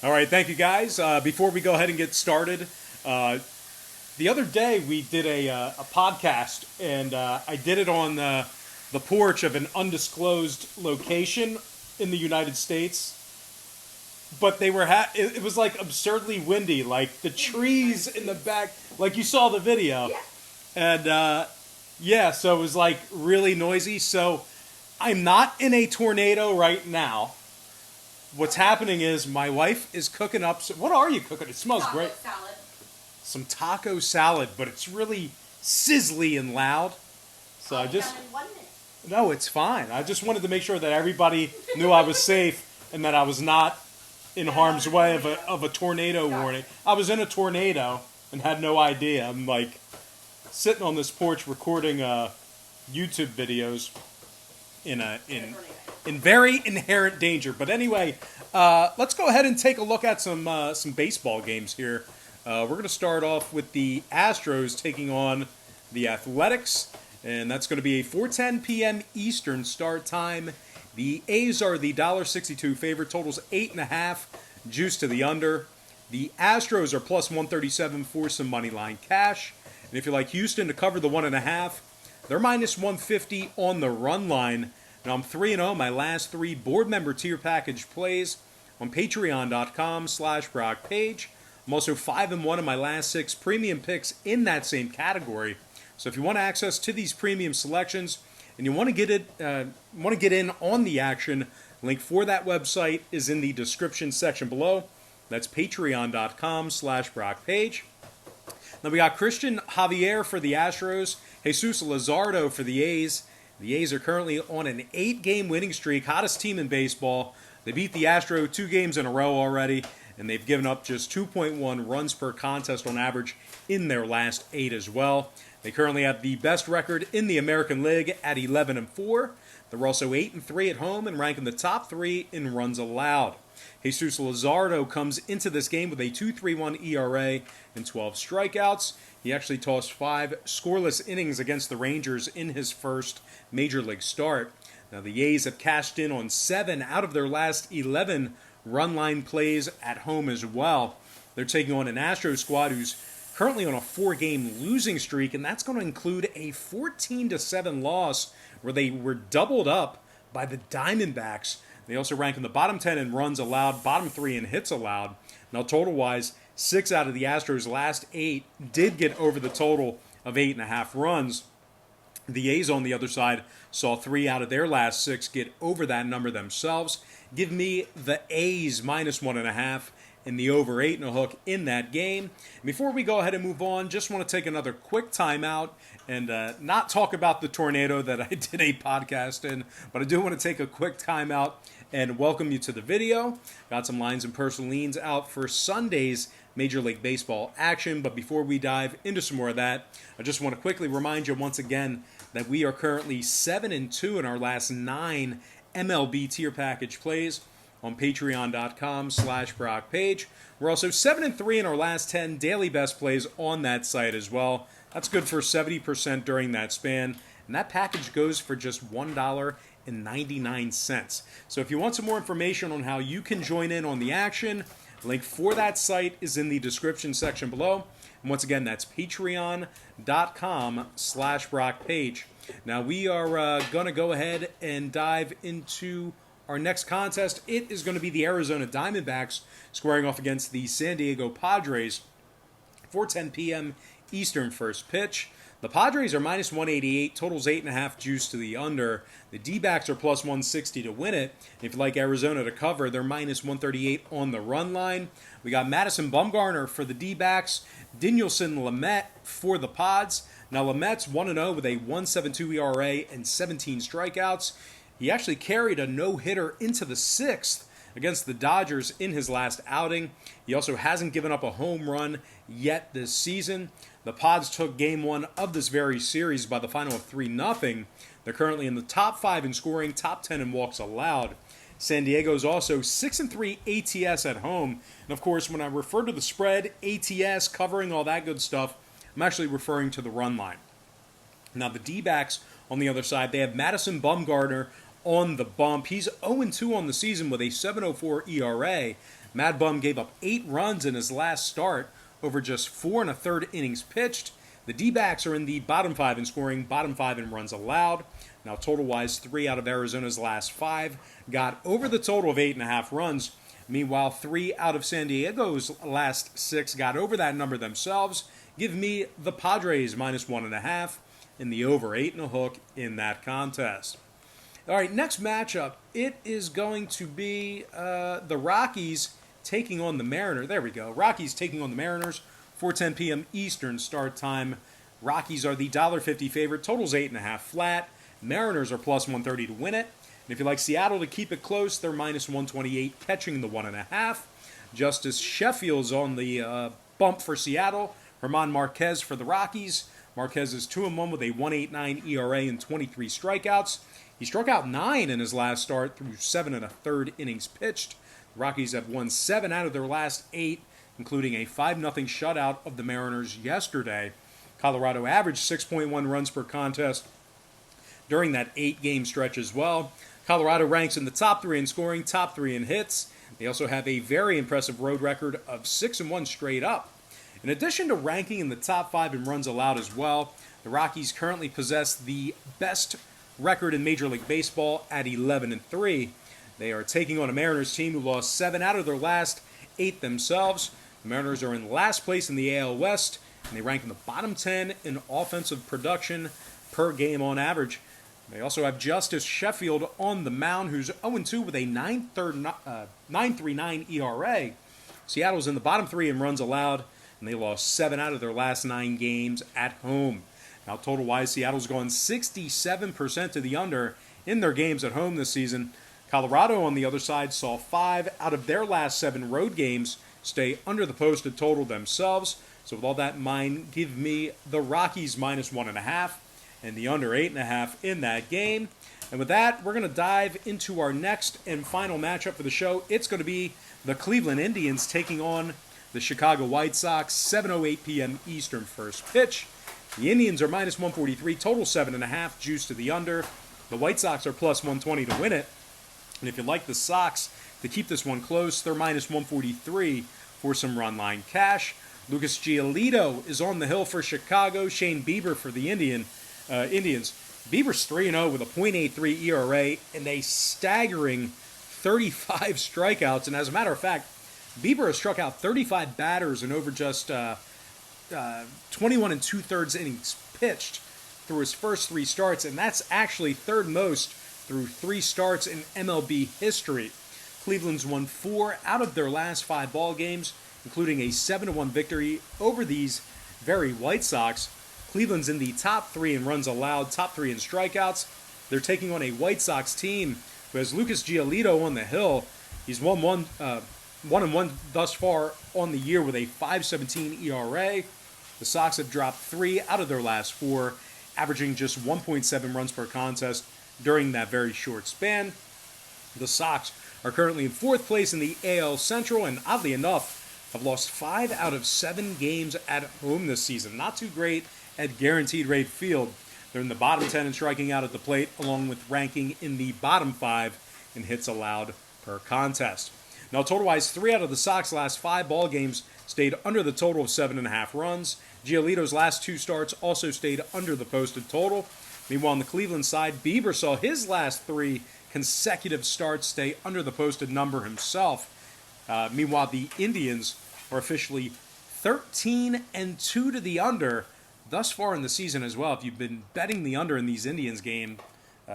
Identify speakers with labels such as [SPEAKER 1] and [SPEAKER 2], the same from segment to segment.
[SPEAKER 1] All right, thank you guys. Before we go ahead and get started, the other day we did a podcast, and I did it on the porch of an undisclosed location in the United States. But it was like absurdly windy, like the trees in the back, like you saw the video, and yeah, so it was like really noisy. So I'm not in a tornado right now. What's happening is my wife is cooking up. What are you cooking? It smells great.
[SPEAKER 2] Salad.
[SPEAKER 1] Some taco salad, but it's really sizzly and loud. So I just
[SPEAKER 2] Done in 1 minute.
[SPEAKER 1] no, it's fine. I just wanted to make sure that everybody knew I was safe and that I was not in harm's way of a tornado warning. I was in a tornado and had no idea. I'm like sitting on this porch recording YouTube videos in very inherent danger. But anyway, let's go ahead and take a look at some baseball games here. We're going to start off with the Astros taking on the Athletics, and that's going to be a 4:10 p.m. Eastern start time. The A's are the $1.62 favorite. Totals 8.5. Juice to the under. The Astros are plus 137 for some money line cash. And if you like Houston to cover the 1.5, they're minus 150 on the run line. Now I'm 3-0 my last three board member tier package plays on patreon.com/Brock Page. I'm also 5-1 in my last six premium picks in that same category. So if you want access to these premium selections and you want to get in on the action, link for that website is in the description section below. That's patreon.com/Brock Page. Now we got Christian Javier for the Astros, Jesus Luzardo for the A's. The A's are currently on an 8-game winning streak, hottest team in baseball. They beat the Astros 2 games in a row already, and they've given up just 2.1 runs per contest on average in their last 8 as well. They currently have the best record in the American League at 11-4. They're also 8-3 at home and rank in the top 3 in runs allowed. Jesus Luzardo comes into this game with a 2.31 ERA and 12 strikeouts. He actually tossed 5 scoreless innings against the Rangers in his first Major League start. Now the A's have cashed in on 7 out of their last 11 run line plays at home as well. They're taking on an Astros squad who's currently on a 4-game losing streak, and that's going to include a 14-7 loss where they were doubled up by the Diamondbacks. They also rank in the bottom 10 in runs allowed, bottom 3 in hits allowed. Now, total-wise, 6 out of the Astros' last 8 did get over the total of 8.5 runs. The A's, on the other side, saw 3 out of their last 6 get over that number themselves. Give me the A's minus 1.5 and the over 8.5 in that game. Before we go ahead and move on, just want to take another quick timeout and not talk about the tornado that I did a podcast in, but I do want to take a quick timeout and welcome you to the video. Got some lines and personal leans out for Sunday's Major League Baseball action, but before we dive into some more of that, I just want to quickly remind you once again that we are currently 7-2 in our last 9 MLB tier package plays on patreon.com/Brock Page. We're also 7-3 in our last 10 daily best plays on that site as well. That's good for 70% during that span, and that package goes for just $1.99. So if you want some more information on how you can join in on the action, link for that site is in the description section below. And once again, that's patreon.com/Brock Page. Now we are going to go ahead and dive into our next contest. It is going to be the Arizona Diamondbacks squaring off against the San Diego Padres. 4:10 p.m. Eastern first pitch. The Padres are minus 188, totals 8.5, juice to the under. The D-backs are plus 160 to win it. If you'd like Arizona to cover, they're minus 138 on the run line. We got Madison Bumgarner for the D-backs, Dinelson Lamet for the Pods. Now Lamet's 1-0 with a 1.72 ERA and 17 strikeouts. He actually carried a no-hitter into the 6th against the Dodgers in his last outing. He also hasn't given up a home run yet this season. The Pods took Game 1 of this very series by the final of 3-0. They're currently in the top 5 in scoring, top 10 in walks allowed. San Diego's also 6-3 ATS at home. And of course, when I refer to the spread, ATS, covering all that good stuff, I'm actually referring to the run line. Now the D-backs on the other side, they have Madison Bumgarner on the bump. He's 0-2 on the season with a 7.04 ERA. Mad Bum gave up 8 runs in his last start over just 4 1/3 innings pitched. The D-backs are in the bottom 5 in scoring, bottom 5 in runs allowed. Now, total-wise, 3 out of Arizona's last 5 got over the total of 8.5 runs. Meanwhile, 3 out of San Diego's last 6 got over that number themselves. Give me the Padres minus 1.5 and the over 8.5 in that contest. All right, next matchup, it is going to be the Rockies taking on the Mariners. There we go. Rockies taking on the Mariners, 4:10 p.m. Eastern start time. Rockies are the $1.50 favorite. Total's 8.5 flat. Mariners are plus 130 to win it. And if you like Seattle to keep it close, they're minus 128, catching the 1.5. Justice Sheffield's on the bump for Seattle. German Marquez for the Rockies. Marquez is 2-1 with a 1.89 ERA and 23 strikeouts. He struck out 9 in his last start through 7 1/3 innings pitched. The Rockies have won 7 out of their last 8, including a 5-0 shutout of the Mariners yesterday. Colorado averaged 6.1 runs per contest during that 8-game stretch as well. Colorado ranks in the top 3 in scoring, top 3 in hits. They also have a very impressive road record of 6-1 straight up. In addition to ranking in the top 5 in runs allowed as well, the Rockies currently possess the best record in Major League Baseball at 11-3. They are taking on a Mariners team who lost 7 out of their last 8 themselves. The Mariners are in last place in the AL West, and they rank in the bottom 10 in offensive production per game on average. They also have Justice Sheffield on the mound, who's 0-2 with a 9.39 ERA. Seattle's in the bottom 3 in runs allowed, and they lost 7 out of their last 9 games at home. Now, total-wise, Seattle's gone 67% to the under in their games at home this season. Colorado, on the other side, saw 5 out of their last 7 road games stay under the posted total themselves. So with all that in mind, give me the Rockies minus 1.5 and the under 8.5 in that game. And with that, we're going to dive into our next and final matchup for the show. It's going to be the Cleveland Indians taking on the Chicago White Sox, 7:08 p.m. Eastern first pitch. The Indians are minus 143, total 7.5, juice to the under. The White Sox are plus 120 to win it. And if you like the Sox to keep this one close, they're minus 143 for some run line cash. Lucas Giolito is on the hill for Chicago. Shane Bieber for the Indians. Bieber's 3-0 with a .83 ERA and a staggering 35 strikeouts. And as a matter of fact, Bieber has struck out 35 batters in over just 21 2/3 innings pitched through his first 3 starts, and that's actually third most through 3 starts in MLB history. Cleveland's won 4 out of their last 5 ball games, including a 7-1 victory over these very White Sox. Cleveland's in the top 3 in runs allowed, top 3 in strikeouts. They're taking on a White Sox team who has Lucas Giolito on the hill. He's 1-1 thus far on the year with a 5.17 ERA. The Sox have dropped 3 out of their last 4, averaging just 1.7 runs per contest during that very short span. The Sox are currently in 4th place in the AL Central, and oddly enough, have lost 5 out of 7 games at home this season. Not too great at Guaranteed Rate Field. They're in the bottom 10 in striking out at the plate, along with ranking in the bottom 5 in hits allowed per contest. Now, total-wise, 3 out of the Sox last 5 ball games stayed under the total of 7.5 runs. Giolito's last 2 starts also stayed under the posted total. Meanwhile, on the Cleveland side, Bieber saw his last 3 consecutive starts stay under the posted number himself. Meanwhile, the Indians are officially 13-2 to the under thus far in the season as well. If you've been betting the under in these Indians game,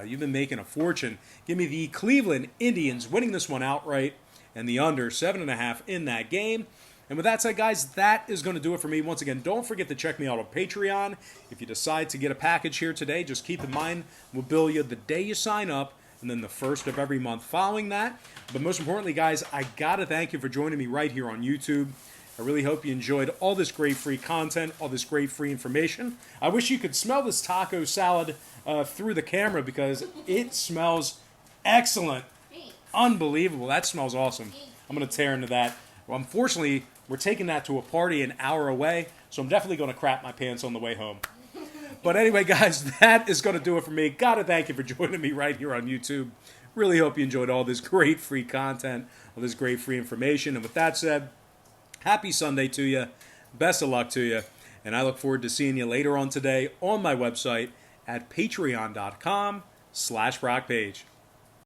[SPEAKER 1] you've been making a fortune. Give me the Cleveland Indians winning this one outright and the under 7.5 in that game. And with that said, guys, that is going to do it for me. Once again, don't forget to check me out on Patreon. If you decide to get a package here today, just keep in mind, we'll bill you the day you sign up and then the first of every month following that. But most importantly, guys, I got to thank you for joining me right here on YouTube. I really hope you enjoyed all this great free content, all this great free information. I wish you could smell this taco salad through the camera because it smells excellent. Unbelievable. That smells awesome. I'm going to tear into that. Well, unfortunately, we're taking that to a party an hour away, so I'm definitely going to crap my pants on the way home. But anyway, guys, that is going to do it for me. Got to thank you for joining me right here on YouTube. Really hope you enjoyed all this great free content, all this great free information. And with that said, happy Sunday to you. Best of luck to you. And I look forward to seeing you later on today on my website at patreon.com/BrockPage.